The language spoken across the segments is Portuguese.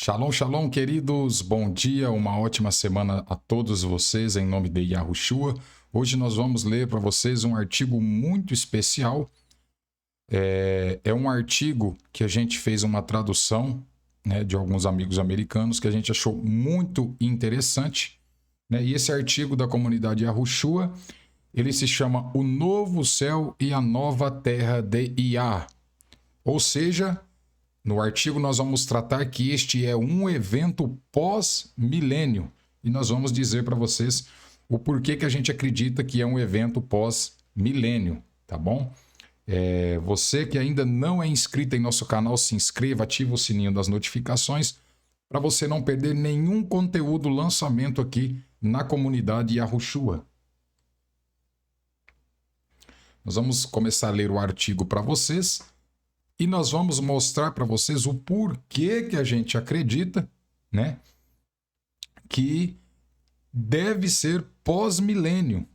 Shalom, shalom, queridos. Bom dia, uma ótima semana a todos vocês, em nome de Yahushua. Hoje nós vamos ler para vocês um artigo muito especial. É um artigo que a gente fez uma tradução, né, de alguns amigos americanos que a gente achou muito interessante, né? E esse artigo da comunidade Yahushua, ele se chama O Novo Céu e a Nova Terra de Yah. Ou seja, no artigo nós vamos tratar que este é um evento pós-milênio e nós vamos dizer para vocês o porquê que a gente acredita que é um evento pós-milênio, tá bom? Você que ainda não é inscrito em nosso canal, se inscreva, ativa o sininho das notificações para você não perder nenhum conteúdo lançamento aqui na comunidade Yahushua. Nós vamos começar a ler o artigo para vocês. E nós vamos mostrar para vocês o porquê que a gente acredita, né, que deve ser pós-milênio.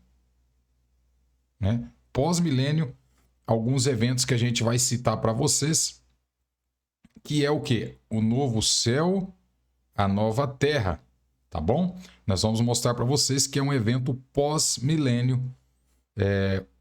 Né? Pós-milênio, alguns eventos que a gente vai citar para vocês, que é o quê? O novo céu, a nova terra, tá bom? Nós vamos mostrar para vocês que é um evento pós-milênio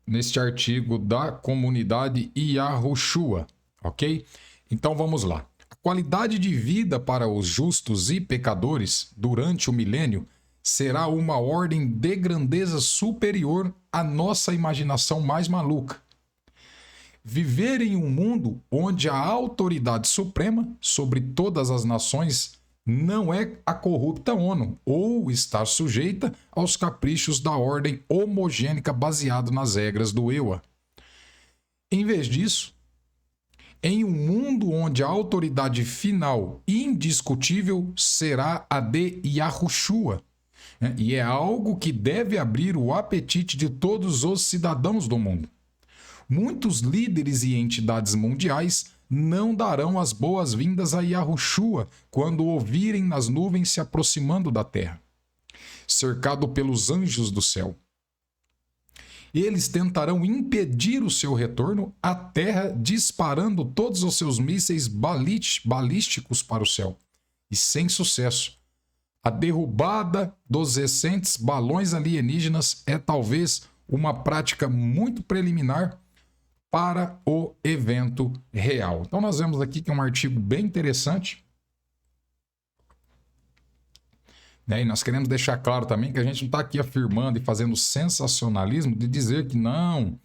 neste artigo da comunidade Yahushua. Ok? Então vamos lá. A qualidade de vida para os justos e pecadores durante o milênio será uma ordem de grandeza superior à nossa imaginação mais maluca. Viver em um mundo onde a autoridade suprema sobre todas as nações não é a corrupta ONU ou estar sujeita aos caprichos da ordem homogênica baseado nas regras do EUA. Em vez disso, em um mundo onde a autoridade final indiscutível será a de Yahushua, né? E é algo que deve abrir o apetite de todos os cidadãos do mundo. Muitos líderes e entidades mundiais não darão as boas-vindas a Yahushua quando o ouvirem nas nuvens se aproximando da terra, cercado pelos anjos do céu. Eles tentarão impedir o seu retorno à Terra, disparando todos os seus mísseis balísticos para o céu. E sem sucesso. A derrubada dos recentes balões alienígenas é talvez uma prática muito preliminar para o evento real. Então nós vemos aqui que é um artigo bem interessante. E nós queremos deixar claro também que a gente não está aqui afirmando e fazendo sensacionalismo de dizer que não,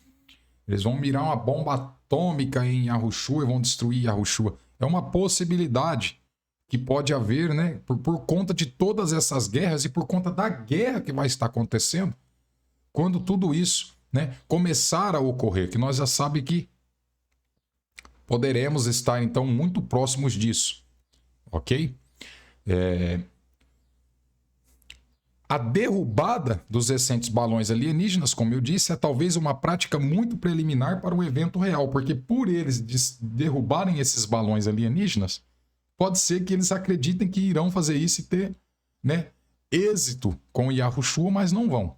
eles vão mirar uma bomba atômica em Yahushua e vão destruir Yahushua. É uma possibilidade que pode haver, né, por conta de todas essas guerras e por conta da guerra que vai estar acontecendo, quando tudo isso, né, começar a ocorrer, que nós já sabemos que poderemos estar então muito próximos disso, ok? A derrubada dos recentes balões alienígenas, como eu disse, é talvez uma prática muito preliminar para o evento real, porque por eles derrubarem esses balões alienígenas, pode ser que eles acreditem que irão fazer isso e ter, né, êxito com Yahushua, mas não vão.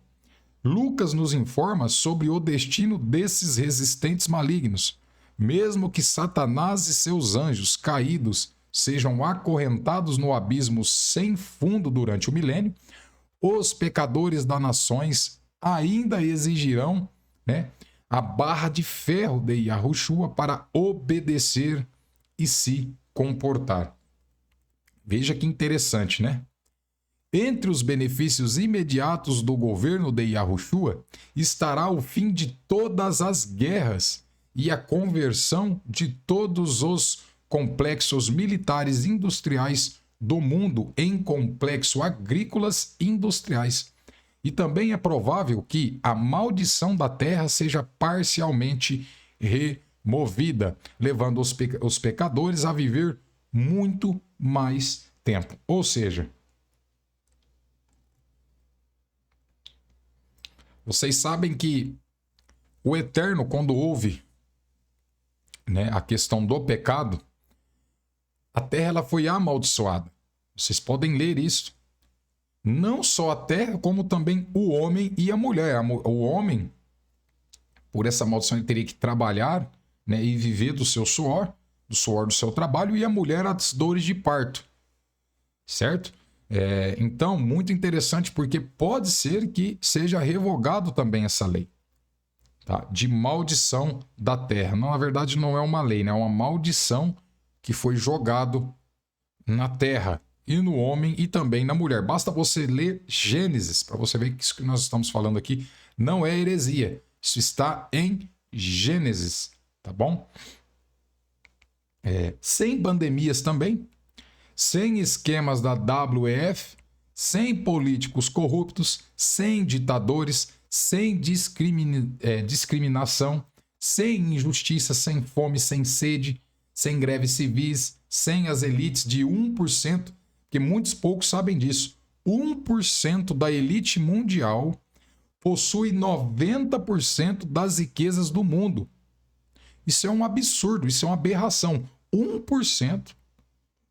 Lucas nos informa sobre o destino desses resistentes malignos. Mesmo que Satanás e seus anjos caídos sejam acorrentados no abismo sem fundo durante o milênio, os pecadores das nações ainda exigirão, né, a barra de ferro de Yahushua para obedecer e se comportar. Veja que interessante, né? Entre os benefícios imediatos do governo de Yahushua estará o fim de todas as guerras e a conversão de todos os complexos militares industriais do mundo em complexos agrícolas industriais. E também é provável que a maldição da terra seja parcialmente removida, levando os pecadores a viver muito mais tempo. Ou seja, vocês sabem que o Eterno, quando houve, né, a questão do pecado, a terra ela foi amaldiçoada. Vocês podem ler isso. Não só a terra, como também o homem e a mulher. O homem, por essa maldição, ele teria que trabalhar, né, e viver do seu suor, do suor do seu trabalho, e a mulher as dores de parto. certo? Então, muito interessante, porque pode ser que seja revogado também essa lei, tá? De maldição da terra. Não, na verdade, não é uma lei, né? É uma maldição que foi jogado na terra e no homem e também na mulher. Basta você ler Gênesis para você ver que isso que nós estamos falando aqui não é heresia. Isso está em Gênesis, tá bom? Sem pandemias também, sem esquemas da WEF, sem políticos corruptos, sem ditadores, sem discriminação, sem injustiça, sem fome, sem sede, sem greves civis, sem as elites de 1%, que muitos poucos sabem disso. 1% da elite mundial possui 90% das riquezas do mundo. Isso é um absurdo, isso é uma aberração. 1%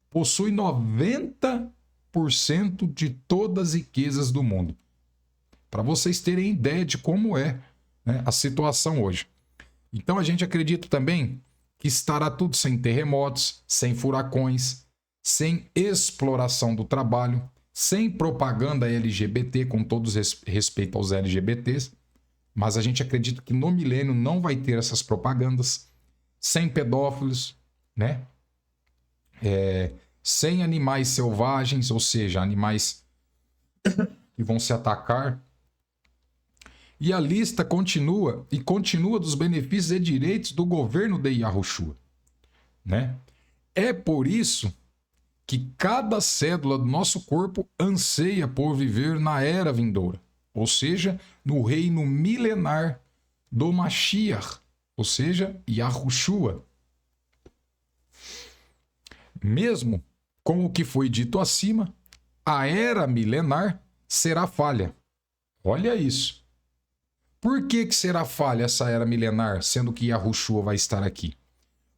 possui 90% de todas as riquezas do mundo. Para vocês terem ideia de como é, né, a situação hoje. Então a gente acredita também que estará tudo sem terremotos, sem furacões, sem exploração do trabalho, sem propaganda LGBT, com todo respeito aos LGBTs, mas a gente acredita que no milênio não vai ter essas propagandas, sem pedófilos, né? Sem animais selvagens, ou seja, animais que vão se atacar. E a lista continua dos benefícios e direitos do governo de Yahushua, né? É por isso que cada célula do nosso corpo anseia por viver na era vindoura, ou seja, no reino milenar do Mashiach, ou seja, Yahushua. Mesmo com o que foi dito acima, a era milenar será falha. Olha isso. Por que será falha essa era milenar, sendo que Yahushua vai estar aqui?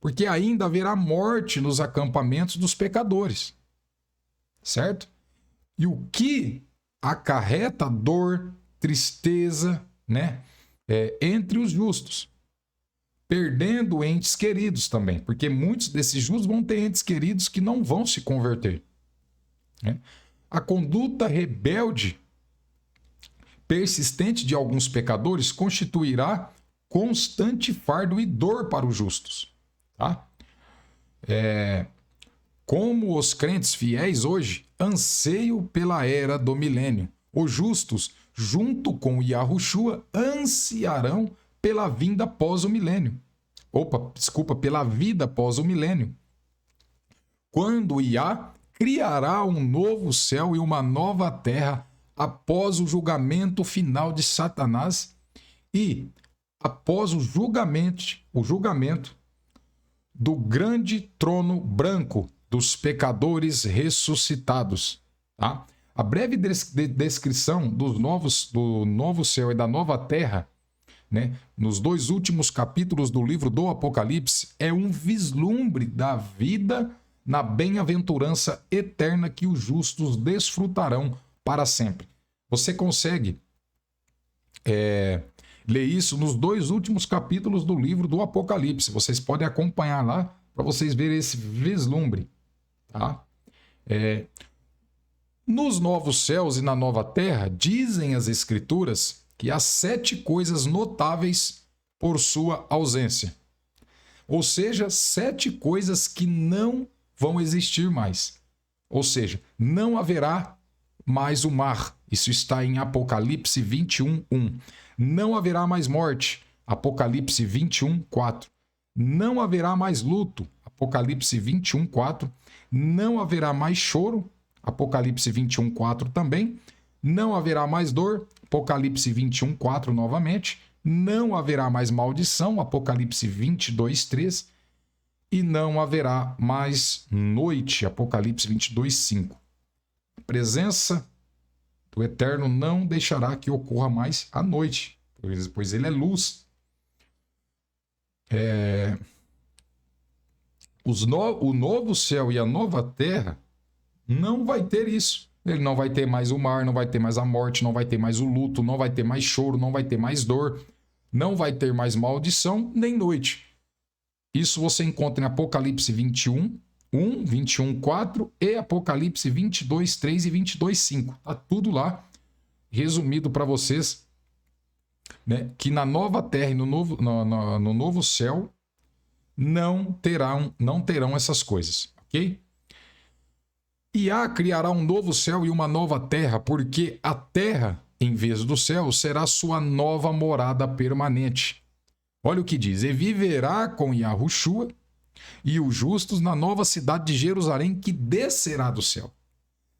Porque ainda haverá morte nos acampamentos dos pecadores, certo? E o que acarreta dor, tristeza, né? Entre os justos, perdendo entes queridos também, porque muitos desses justos vão ter entes queridos que não vão se converter, né? A conduta rebelde persistente de alguns pecadores constituirá constante fardo e dor para os justos, tá? Como os crentes fiéis hoje anseiam pela era do milênio, os justos, junto com Yahushua, ansiarão pela vinda após o milênio. Pela vida após o milênio. Quando Yah criará um novo céu e uma nova terra após o julgamento final de Satanás e após o julgamento do grande trono branco dos pecadores ressuscitados. Tá? A breve descrição do novo céu e da nova terra, né, nos 2 últimos capítulos do livro do Apocalipse, é um vislumbre da vida na bem-aventurança eterna que os justos desfrutarão para sempre. Você consegue ler isso nos 2 últimos capítulos do livro do Apocalipse. Vocês podem acompanhar lá para vocês verem esse vislumbre. Tá? Nos novos céus e na nova terra, dizem as Escrituras que há 7 coisas notáveis por sua ausência. Ou seja, 7 coisas que não vão existir mais. Ou seja, não haverá mais o mar. Isso está em Apocalipse 21:1. Não haverá mais morte. Apocalipse 21:4. Não haverá mais luto. Apocalipse 21:4. Não haverá mais choro. Apocalipse 21:4 também. Não haverá mais dor. Apocalipse 21:4 novamente. Não haverá mais maldição. Apocalipse 22:3. E não haverá mais noite. Apocalipse 22:5. A presença do Eterno não deixará que ocorra mais a noite, pois ele é luz. O novo céu e a nova terra não vai ter isso. Ele não vai ter mais o mar, não vai ter mais a morte, não vai ter mais o luto, não vai ter mais choro, não vai ter mais dor, não vai ter mais maldição, nem noite. Isso você encontra em Apocalipse 21, 1, 21, 4 e Apocalipse 22, 3 e 22, 5. Tá tudo lá resumido para vocês, né, que na nova terra e no novo céu não terão essas coisas, ok? Iá criará um novo céu e uma nova terra, porque a terra, em vez do céu, será sua nova morada permanente. Olha o que diz: e viverá com Yahushua e os justos na nova cidade de Jerusalém, que descerá do céu.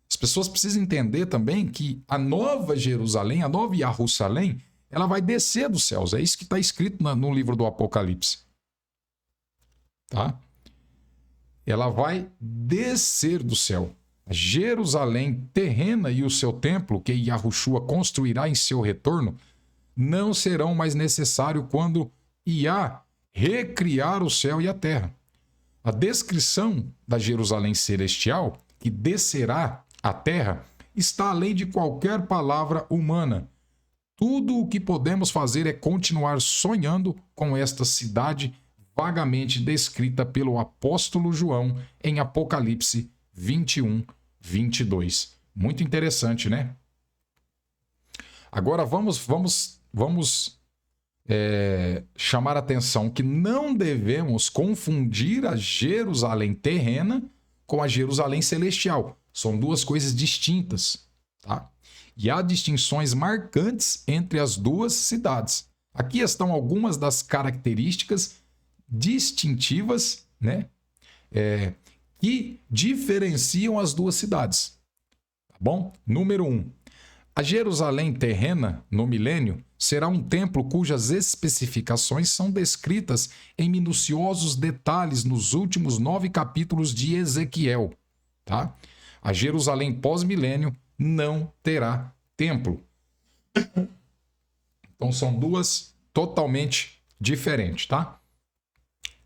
As pessoas precisam entender também que a nova Jerusalém, a nova Jerusalém, ela vai descer dos céus. É isso que está escrito no livro do Apocalipse. Tá? Ela vai descer do céu. A Jerusalém terrena e o seu templo, que Yahushua construirá em seu retorno, não serão mais necessários quando Iá recriar o céu e a terra. A descrição da Jerusalém celestial, que descerá à terra, está além de qualquer palavra humana. Tudo o que podemos fazer é continuar sonhando com esta cidade vagamente descrita pelo apóstolo João em Apocalipse 21, 22. Muito interessante, né? Agora vamos chamar a atenção que não devemos confundir a Jerusalém terrena com a Jerusalém celestial. São duas coisas distintas, tá? E há distinções marcantes entre as duas cidades. Aqui estão algumas das características distintivas, né, que diferenciam as duas cidades. Tá bom? Número 1. A Jerusalém terrena, no milênio, será um templo cujas especificações são descritas em minuciosos detalhes nos últimos 9 capítulos de Ezequiel. Tá? A Jerusalém pós-milênio não terá templo. Então são duas totalmente diferentes, tá?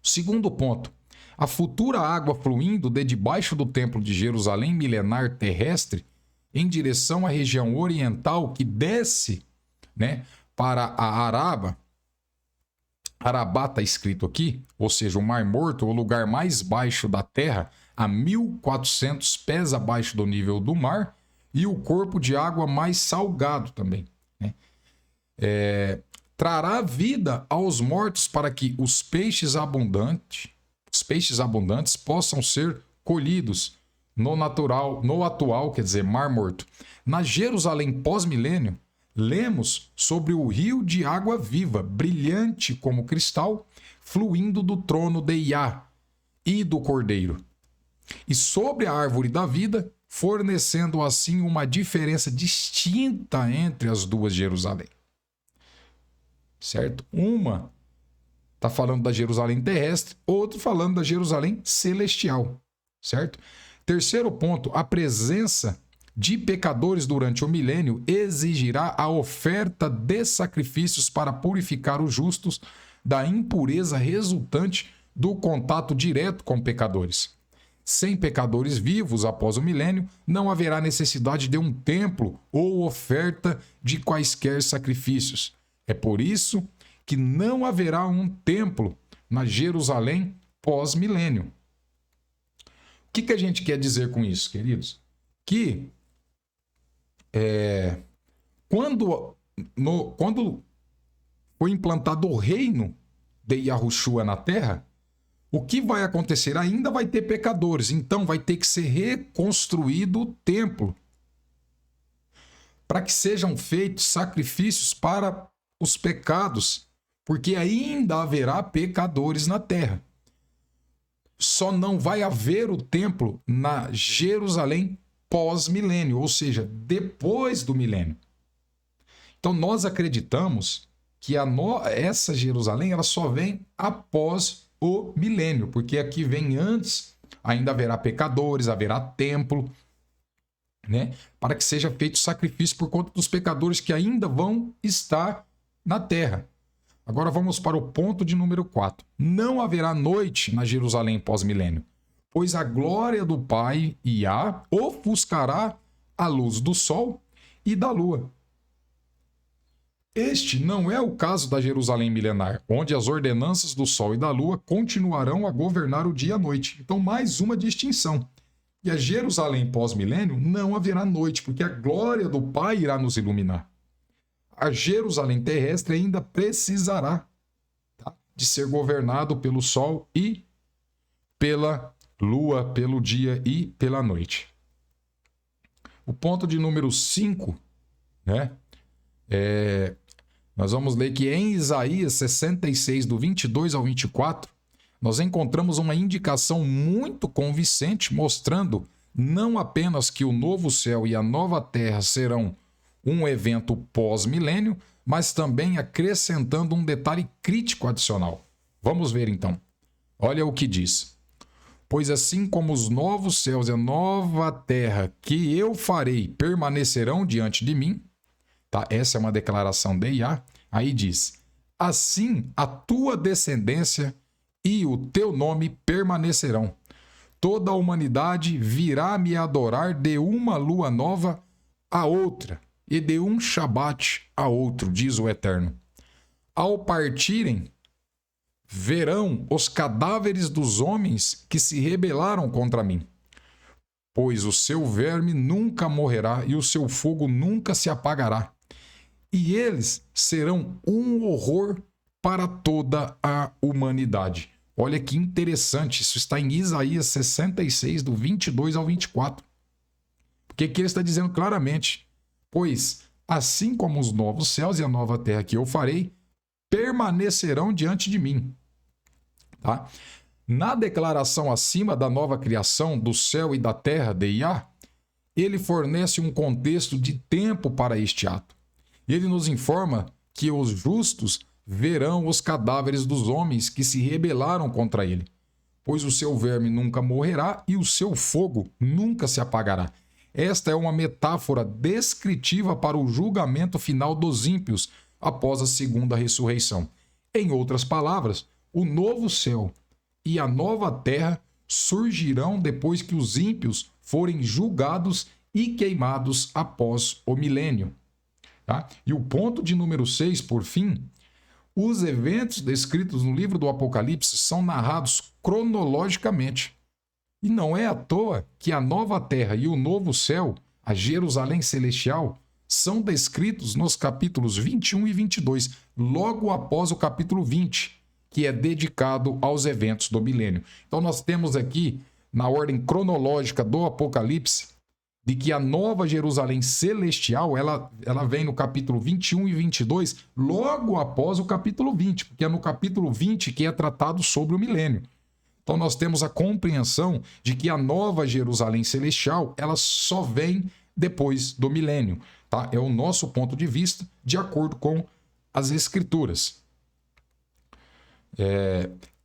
Segundo ponto, a futura água fluindo de debaixo do templo de Jerusalém milenar terrestre em direção à região oriental que desce, né, para a Araba. Arabá está escrito aqui, ou seja, o Mar Morto, o lugar mais baixo da terra, a 1.400 pés abaixo do nível do mar, e o corpo de água mais salgado também, né? Trará vida aos mortos para que os peixes abundantes possam ser colhidos no atual, quer dizer, Mar Morto. Na Jerusalém pós-milênio, lemos sobre o rio de água viva, brilhante como cristal, fluindo do trono de Iá e do Cordeiro. E sobre a árvore da vida, fornecendo assim uma diferença distinta entre as duas Jerusalém. Certo? Uma está falando da Jerusalém terrestre, outro falando da Jerusalém celestial. Certo? Terceiro ponto, a presença de pecadores durante o milênio exigirá a oferta de sacrifícios para purificar os justos da impureza resultante do contato direto com pecadores. Sem pecadores vivos após o milênio, não haverá necessidade de um templo ou oferta de quaisquer sacrifícios. É por isso que não haverá um templo na Jerusalém pós-milênio. O que a gente quer dizer com isso, queridos? Que quando foi implantado o reino de Yahushua na terra, o que vai acontecer? Ainda vai ter pecadores, então vai ter que ser reconstruído o templo para que sejam feitos sacrifícios para os pecados, porque ainda haverá pecadores na terra. Só não vai haver o templo na Jerusalém pós-milênio, ou seja, depois do milênio. Então nós acreditamos que essa Jerusalém ela só vem após o milênio, porque aqui vem antes, ainda haverá pecadores, haverá templo, né, para que seja feito sacrifício por conta dos pecadores que ainda vão estar na terra. Agora vamos para o ponto de número 4. Não haverá noite na Jerusalém pós-milênio, pois a glória do Pai Iá ofuscará a luz do sol e da lua. Este não é o caso da Jerusalém milenar, onde as ordenanças do sol e da lua continuarão a governar o dia e a noite. Então, mais uma distinção. E a Jerusalém pós-milênio não haverá noite, porque a glória do Pai irá nos iluminar. A Jerusalém terrestre ainda precisará, tá, de ser governado pelo sol e pela lua, pelo dia e pela noite. O ponto de número 5, né? Nós vamos ler que em Isaías 66, do 22 ao 24, nós encontramos uma indicação muito convincente mostrando não apenas que o novo céu e a nova terra serão um evento pós-milênio, mas também acrescentando um detalhe crítico adicional. Vamos ver então. Olha o que diz. Pois assim como os novos céus e a nova terra que eu farei permanecerão diante de mim, tá? Essa é uma declaração de Iá. Aí diz, assim a tua descendência e o teu nome permanecerão. Toda a humanidade virá me adorar de uma lua nova a outra, e de um Shabat a outro, diz o Eterno. Ao partirem, verão os cadáveres dos homens que se rebelaram contra mim. Pois o seu verme nunca morrerá e o seu fogo nunca se apagará. E eles serão um horror para toda a humanidade. Olha que interessante, isso está em Isaías 66, do 22 ao 24. Porque aqui ele está dizendo claramente, pois assim como os novos céus e a nova terra que eu farei, permanecerão diante de mim. Tá? Na declaração acima da nova criação do céu e da terra de Iá, ele fornece um contexto de tempo para este ato. Ele nos informa que os justos verão os cadáveres dos homens que se rebelaram contra ele, pois o seu verme nunca morrerá e o seu fogo nunca se apagará. Esta é uma metáfora descritiva para o julgamento final dos ímpios após a segunda ressurreição. Em outras palavras, o novo céu e a nova terra surgirão depois que os ímpios forem julgados e queimados após o milênio. Tá? E o ponto de número 6, por fim, os eventos descritos no livro do Apocalipse são narrados cronologicamente. E não é à toa que a nova terra e o novo céu, a Jerusalém celestial, são descritos nos capítulos 21 e 22, logo após o capítulo 20, que é dedicado aos eventos do milênio. Então nós temos aqui, na ordem cronológica do Apocalipse, de que a nova Jerusalém celestial, ela vem no capítulo 21 e 22, logo após o capítulo 20, porque é no capítulo 20 que é tratado sobre o milênio. Então nós temos a compreensão de que a nova Jerusalém celestial, ela só vem depois do milênio, tá? É o nosso ponto de vista, de acordo com as Escrituras.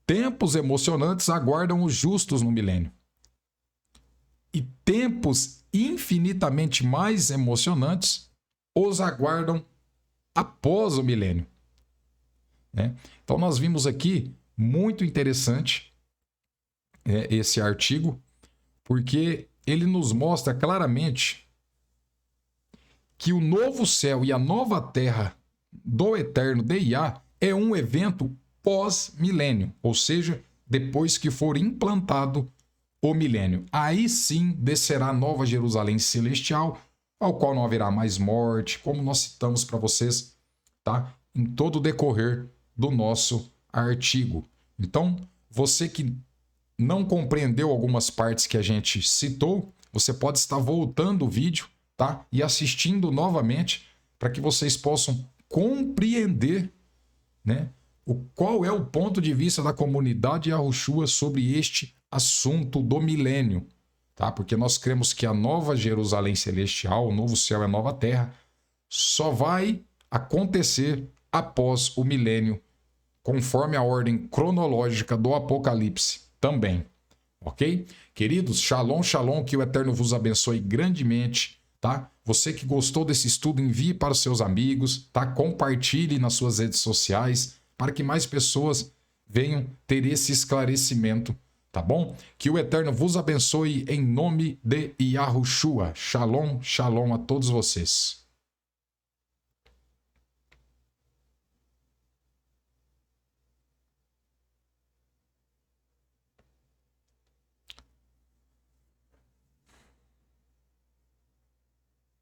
Tempos emocionantes aguardam os justos no milênio. E tempos infinitamente mais emocionantes os aguardam após o milênio. Né? Então nós vimos aqui, muito interessante, esse artigo, porque ele nos mostra claramente que o novo céu e a nova terra do Eterno de Iá é um evento pós-milênio, ou seja, depois que for implantado o milênio. Aí sim descerá a nova Jerusalém celestial, ao qual não haverá mais morte, como nós citamos para vocês, tá? Em todo o decorrer do nosso artigo. Então, você que não compreendeu algumas partes que a gente citou, você pode estar voltando o vídeo, tá? E assistindo novamente para que vocês possam compreender, né? Qual é o ponto de vista da comunidade Yahushua sobre este assunto do milênio, tá? Porque nós cremos que a nova Jerusalém celestial, o novo céu e a nova terra, só vai acontecer após o milênio, conforme a ordem cronológica do Apocalipse também, ok? Queridos, shalom, shalom, que o Eterno vos abençoe grandemente, tá? Você que gostou desse estudo, envie para os seus amigos, tá? Compartilhe nas suas redes sociais, para que mais pessoas venham ter esse esclarecimento, tá bom? Que o Eterno vos abençoe em nome de Yahushua. Shalom, shalom a todos vocês.